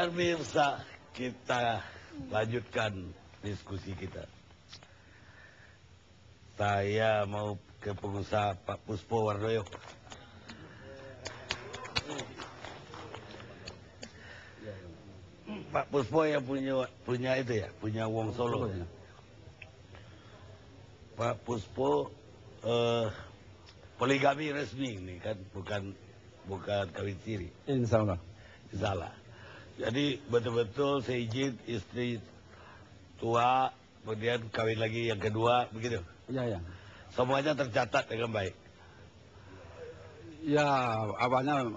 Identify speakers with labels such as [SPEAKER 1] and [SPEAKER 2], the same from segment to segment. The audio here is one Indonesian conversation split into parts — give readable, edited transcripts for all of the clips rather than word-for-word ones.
[SPEAKER 1] Pemirsa, kita lanjutkan diskusi kita. Saya mau ke pengusaha Pak Puspo Wardoyo. Pak Puspo yang punya itu ya, punya Wong Solo ya. Pak Puspo poligami resmi ini kan, bukan kawin siri.
[SPEAKER 2] Insya Allah.
[SPEAKER 1] Salah. Jadi betul-betul seizin istri tua, kemudian kawin lagi yang kedua, begitu?
[SPEAKER 2] Iya, ya.
[SPEAKER 1] Semuanya tercatat dengan baik.
[SPEAKER 2] Ya, awalnya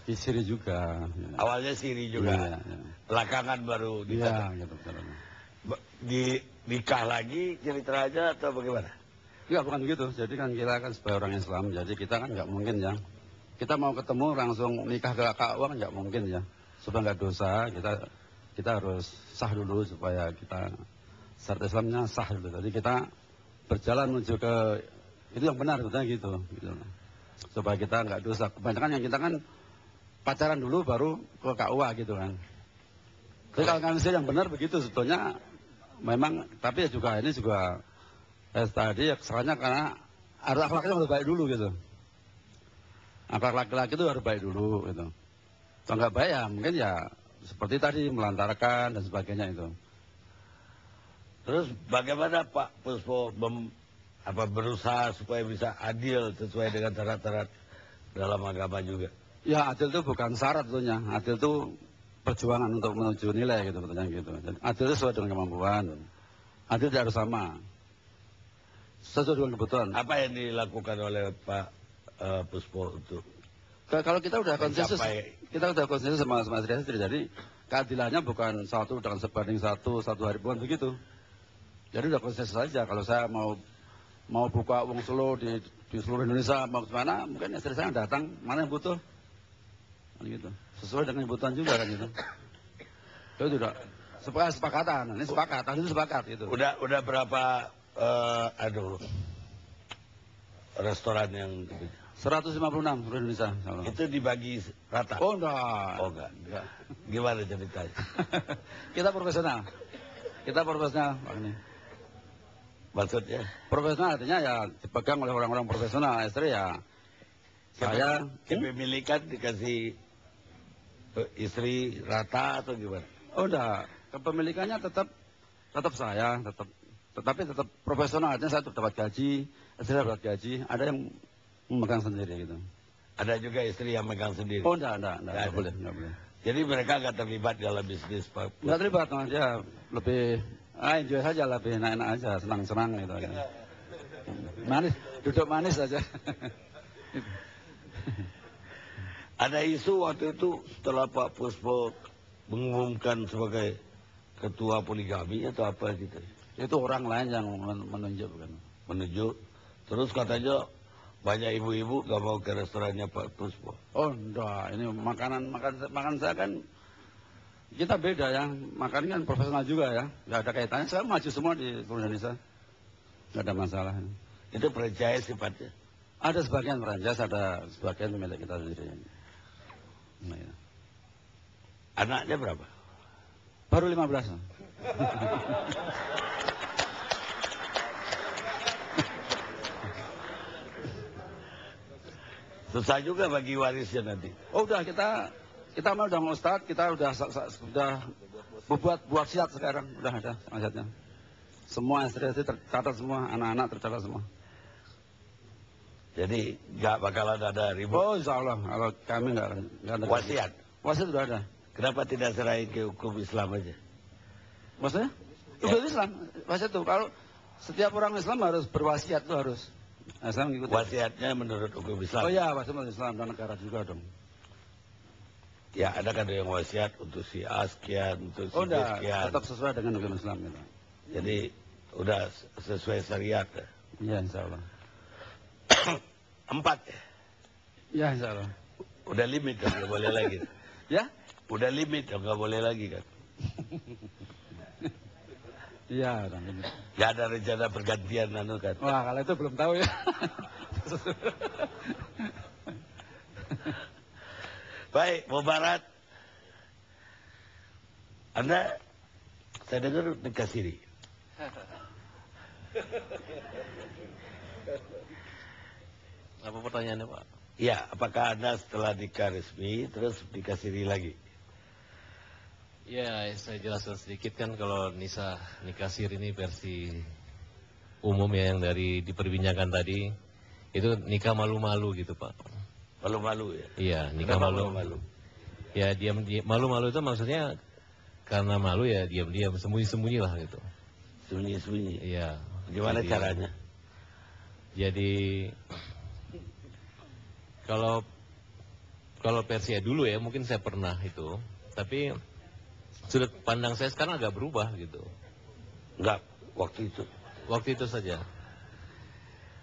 [SPEAKER 2] di siri juga.
[SPEAKER 1] Awalnya siri juga.
[SPEAKER 2] Ya.
[SPEAKER 1] Belakangan baru
[SPEAKER 2] Iya,
[SPEAKER 1] dicatat.
[SPEAKER 2] gitu.
[SPEAKER 1] Di nikah lagi ceritanya atau bagaimana?
[SPEAKER 2] Ya, bukan begitu. Jadi kan kita kan sebagai orang Islam, jadi kita kan nggak mungkin ya. Kita mau ketemu langsung nikah ke KUA kan nggak mungkin ya. Supaya nggak dosa, kita harus sah dulu supaya kita syariat Islamnya sah dulu. Jadi kita berjalan menuju ke itu yang benar, betulnya gitu. Supaya kita nggak dosa. Kebanyakan yang kita kan pacaran dulu baru ke KUA gitu kan. Jadi kalau kami yang benar begitu sebetulnya memang, tapi ya juga ini juga tadi ya kesalahannya karena akhlaknya harus baik dulu gitu. Akhlak laki-laki itu harus baik dulu gitu. Kalau nggak baik ya mungkin ya seperti tadi melantarkan dan sebagainya itu.
[SPEAKER 1] Terus bagaimana Pak Puspo berusaha supaya bisa adil sesuai dengan syarat-syarat dalam agama juga?
[SPEAKER 2] Ya adil itu bukan syarat tentunya. Adil itu perjuangan untuk menuju nilai gitu betulnya gitu. Jadi, adil itu sesuai dengan kemampuan. Adil tidak harus sama. Sesuai dengan kebutuhan.
[SPEAKER 1] Apa yang dilakukan oleh Pak Puspo untuk?
[SPEAKER 2] Kalau kita udah konsensus, sama istri, jadi keadilannya bukan satu dengan sebanding satu hari, bukan begitu. Jadi udah konsensus saja. Kalau saya mau buka Wong Solo di seluruh Indonesia, mau kemana, mungkin istri saya datang, mana yang butuh, kan gitu. Sesuai dengan kebutuhan juga kan gitu. Itu udah sepakatan, ini sepakat, itu sepakat gitu.
[SPEAKER 1] Udah berapa restoran yang
[SPEAKER 2] 156 seluruh Indonesia.
[SPEAKER 1] Itu dibagi rata?
[SPEAKER 2] Oh enggak.
[SPEAKER 1] Oh enggak. Gimana ceritanya?
[SPEAKER 2] Kita profesional. Pak ini.
[SPEAKER 1] Maksudnya?
[SPEAKER 2] Profesional artinya ya dipegang oleh orang-orang profesional. Istri ya saya.
[SPEAKER 1] Kepemilikan dikasih istri rata atau gimana?
[SPEAKER 2] Oh enggak. Kepemilikannya tetap saya, tetapi tetap profesional. Artinya saya tetap dapat gaji, istri dapat gaji. Ada yang memegang sendiri gitu.
[SPEAKER 1] Ada juga istri yang megang sendiri?
[SPEAKER 2] Oh enggak boleh.
[SPEAKER 1] Jadi mereka nggak terlibat dalam bisnis Pak?
[SPEAKER 2] Nggak terlibat, dia lebih enjoy saja, lebih enak-enak aja, senang-senang gitu. Manis, duduk manis aja.
[SPEAKER 1] Ada isu waktu itu setelah Pak Puspo mengumumkan sebagai ketua poligami atau apa gitu?
[SPEAKER 2] Itu orang lain yang menunjuk bukan?
[SPEAKER 1] Menunjuk, terus katanya banyak ibu-ibu gak mau ke restorannya Pak Puspo.
[SPEAKER 2] Oh enggak, ini makan saya kan kita beda ya. Makan kan profesional juga ya. Gak ada kaitannya, saya maju semua di seluruh Indonesia. Gak ada masalah.
[SPEAKER 1] Itu franchise sifatnya?
[SPEAKER 2] Ada sebagian franchise, ada sebagian milik kita sendiri. Nah, ya.
[SPEAKER 1] Anaknya berapa?
[SPEAKER 2] Baru 15.
[SPEAKER 1] Susah juga bagi warisnya nanti.
[SPEAKER 2] Oh udah kita mah udah mau start, kita udah buat siap sekarang, udah ada asetnya. Semua istri tercatat semua, anak-anak tercatat semua.
[SPEAKER 1] Jadi nggak bakalan ada ribut.
[SPEAKER 2] Oh insya Allah, kalau kami nggak ada.
[SPEAKER 1] Wasiat?
[SPEAKER 2] Wasiat sudah ada.
[SPEAKER 1] Kenapa tidak serahin ke hukum Islam aja?
[SPEAKER 2] Maksudnya? Hukum Islam, wasiat itu kalau setiap orang Islam harus berwasiat tuh harus.
[SPEAKER 1] Wasiatnya menurut hukum Islam?
[SPEAKER 2] Oh iya, wasiat menurut Islam dan negara juga dong.
[SPEAKER 1] Ya ada kan yang wasiat untuk si A sekian, untuk si B sekian.
[SPEAKER 2] Tetap sesuai dengan hukum Islam gitu.
[SPEAKER 1] Jadi udah sesuai syariat ya?
[SPEAKER 2] Iya insya Allah.
[SPEAKER 1] 4 ya?
[SPEAKER 2] Ya insya Allah.
[SPEAKER 1] Udah limit kan, nggak boleh lagi.
[SPEAKER 2] Ya?
[SPEAKER 1] Udah limit, nggak boleh lagi kan?
[SPEAKER 2] Iya.
[SPEAKER 1] Gak ada rencana pergantian kan?
[SPEAKER 2] Wah kalau itu belum tahu ya.
[SPEAKER 1] Baik, Mubarak. Anda, saya dengar nikah siri.
[SPEAKER 3] Apa pertanyaannya, Pak?
[SPEAKER 1] Ya, apakah Anda setelah nikah resmi terus nikah siri lagi?
[SPEAKER 3] Ya, saya jelaskan sedikit kan kalau nikah siri ini versi umum ya yang dari diperbincangkan tadi itu nikah malu-malu gitu, Pak.
[SPEAKER 1] Malu-malu ya?
[SPEAKER 3] Iya, nikah
[SPEAKER 1] Kenapa
[SPEAKER 3] malu.
[SPEAKER 1] malu-malu?
[SPEAKER 3] Ya malu-malu itu maksudnya karena malu ya diam-diam, sembunyi-sembunyi lah gitu.
[SPEAKER 1] Sembunyi-sembunyi.
[SPEAKER 3] Iya.
[SPEAKER 1] Gimana
[SPEAKER 3] Jadi-
[SPEAKER 1] caranya?
[SPEAKER 3] Jadi kalau Persia dulu ya mungkin saya pernah itu, tapi sudut pandang saya sekarang agak berubah gitu.
[SPEAKER 1] Enggak, waktu itu.
[SPEAKER 3] Waktu itu saja.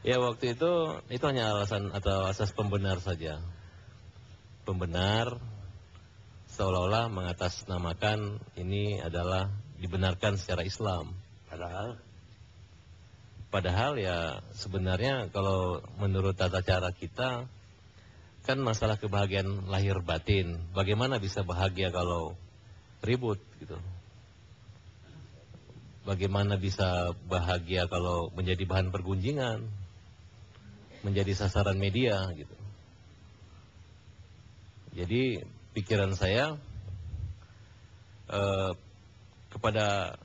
[SPEAKER 3] Ya waktu itu hanya alasan atau asas pembenar saja. Pembenar seolah-olah mengatasnamakan ini adalah dibenarkan secara Islam. Padahal ya sebenarnya kalau menurut tata cara kita kan masalah kebahagiaan lahir batin. Bagaimana bisa bahagia kalau ribut gitu? Bagaimana bisa bahagia kalau menjadi bahan pergunjingan, menjadi sasaran media gitu. Jadi pikiran saya kepada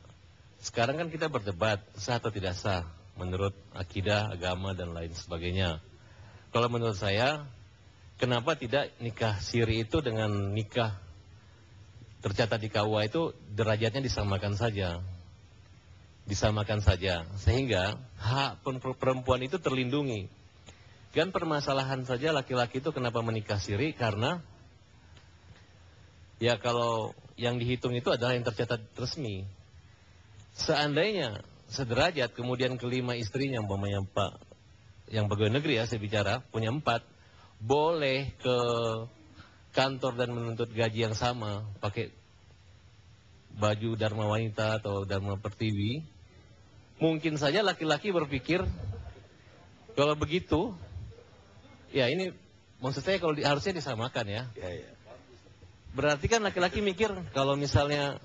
[SPEAKER 3] sekarang kan kita berdebat sah atau tidak sah menurut akidah, agama dan lain sebagainya. Kalau menurut saya, kenapa tidak nikah siri itu dengan nikah tercatat di KUA itu derajatnya disamakan saja. Disamakan saja, sehingga hak perempuan itu terlindungi. Kan permasalahan saja laki-laki itu kenapa menikah siri, karena ya kalau yang dihitung itu adalah yang tercatat resmi. Seandainya sederajat, kemudian kelima istrinya, umpamanya Pak, yang pegawai negeri ya saya bicara, punya 4, boleh ke kantor dan menuntut gaji yang sama, pakai baju Dharma Wanita atau Dharma Pertiwi, mungkin saja laki-laki berpikir, kalau begitu, ya ini maksud saya kalau harusnya disamakan ya.
[SPEAKER 1] Ya.
[SPEAKER 3] Berarti kan laki-laki mikir, kalau misalnya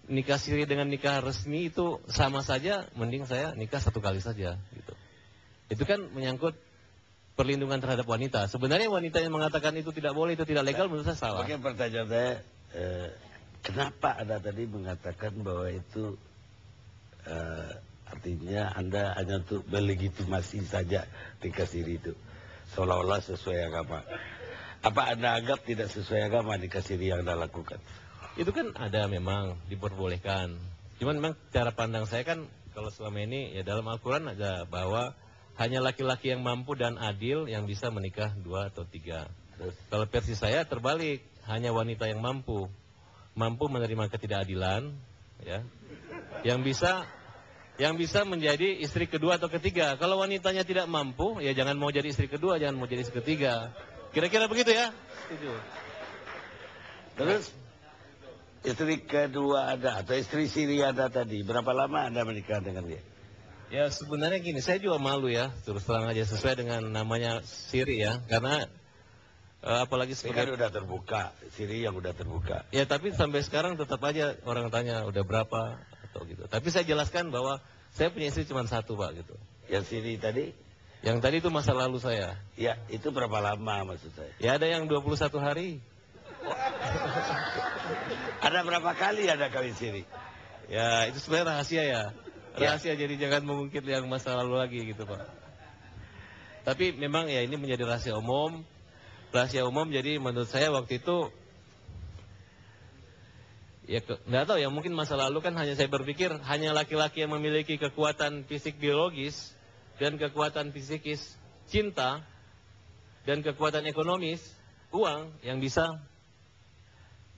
[SPEAKER 3] nikah siri dengan nikah resmi itu sama saja, mending saya nikah 1 kali saja gitu. Itu kan menyangkut perlindungan terhadap wanita. Sebenarnya wanita yang mengatakan itu tidak boleh, itu tidak legal, menurut saya salah.
[SPEAKER 1] Oke, pertanyaan saya, kenapa Anda tadi mengatakan bahwa itu artinya Anda hanya untuk melegitimasi saja nikah siri itu, seolah-olah sesuai agama. Apa Anda anggap tidak sesuai agama nikah siri yang Anda lakukan?
[SPEAKER 3] Itu kan ada memang diperbolehkan. Cuman memang cara pandang saya kan kalau selama ini ya dalam Al-Quran ada bahwa hanya laki-laki yang mampu dan adil yang bisa menikah 2 atau 3.
[SPEAKER 1] Terus?
[SPEAKER 3] Kalau versi saya terbalik, hanya wanita yang mampu menerima ketidakadilan, ya, yang bisa menjadi istri kedua atau ketiga. Kalau wanitanya tidak mampu, ya jangan mau jadi istri kedua, jangan mau jadi istri ketiga. Kira-kira begitu ya? Setuju.
[SPEAKER 1] Terus istri kedua Anda atau istri siri Anda tadi, berapa lama Anda menikah dengan dia?
[SPEAKER 3] Ya sebenarnya gini, saya juga malu ya, terus terang aja sesuai dengan namanya siri ya, karena apalagi
[SPEAKER 1] Ini kan
[SPEAKER 3] sebagai
[SPEAKER 1] udah terbuka, siri yang udah terbuka.
[SPEAKER 3] ya tapi sampai sekarang tetap aja orang tanya udah berapa atau gitu. Tapi saya jelaskan bahwa saya punya istri cuma 1 Pak gitu.
[SPEAKER 1] Yang siri tadi,
[SPEAKER 3] Yang tadi itu masa lalu saya.
[SPEAKER 1] ya itu berapa lama maksud saya?
[SPEAKER 3] Ya ada yang 21 hari.
[SPEAKER 1] Ada berapa kali Anda kawin siri?
[SPEAKER 3] Ya itu sebenarnya rahasia ya. Rahasia jadi jangan mengungkit yang masa lalu lagi gitu Pak. Tapi memang ya ini menjadi rahasia umum. Rahasia umum jadi menurut saya waktu itu ya nggak tahu ya, mungkin masa lalu kan hanya saya berpikir hanya laki-laki yang memiliki kekuatan fisik biologis dan kekuatan fisikis, cinta dan kekuatan ekonomis, uang yang bisa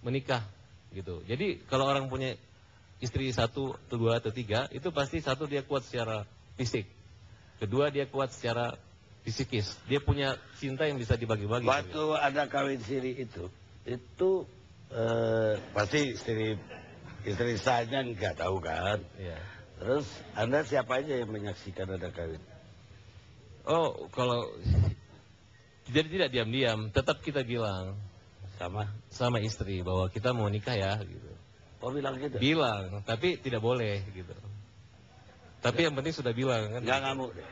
[SPEAKER 3] menikah gitu. Jadi kalau orang punya istri 1, 2 atau 3 itu pasti 1 dia kuat secara fisik, 2 dia kuat secara fisikis, dia punya cinta yang bisa dibagi-bagi.
[SPEAKER 1] Waktu Anda kawin siri itu pasti istri saya nggak tahu kan.
[SPEAKER 3] Iya.
[SPEAKER 1] Terus Anda siapa aja yang menyaksikan Anda kawin?
[SPEAKER 3] Oh, kalau jadi tidak diam-diam, tetap kita bilang
[SPEAKER 1] Sama?
[SPEAKER 3] sama istri bahwa kita mau nikah ya gitu.
[SPEAKER 1] Oh bilang gitu?
[SPEAKER 3] Bilang, tapi tidak boleh gitu. Tapi yang penting sudah bilang kan.
[SPEAKER 1] Nggak ngamuk deh.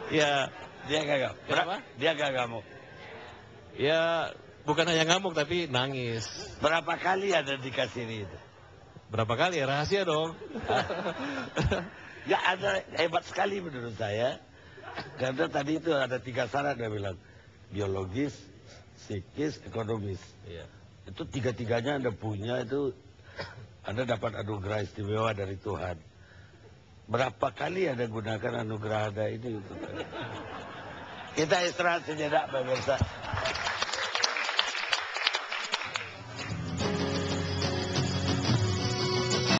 [SPEAKER 3] Ya,
[SPEAKER 1] Dia nggak
[SPEAKER 3] Kenapa?
[SPEAKER 1] Dia nggak ngamuk.
[SPEAKER 3] ya bukan hanya ngamuk tapi nangis.
[SPEAKER 1] Berapa kali ada di kasiri itu?
[SPEAKER 3] Berapa kali? Rahasia dong.
[SPEAKER 1] Nggak ada, hebat sekali menurut saya. Karena tadi itu ada 3 syarat dia bilang. Biologis, psikis, ekonomis.
[SPEAKER 3] Iya.
[SPEAKER 1] Itu 3-tiganya Anda punya itu, Anda dapat anugerah istimewa dari Tuhan. Berapa kali Anda gunakan anugerah Anda ini? Kita istirahat sejenak, pemirsa.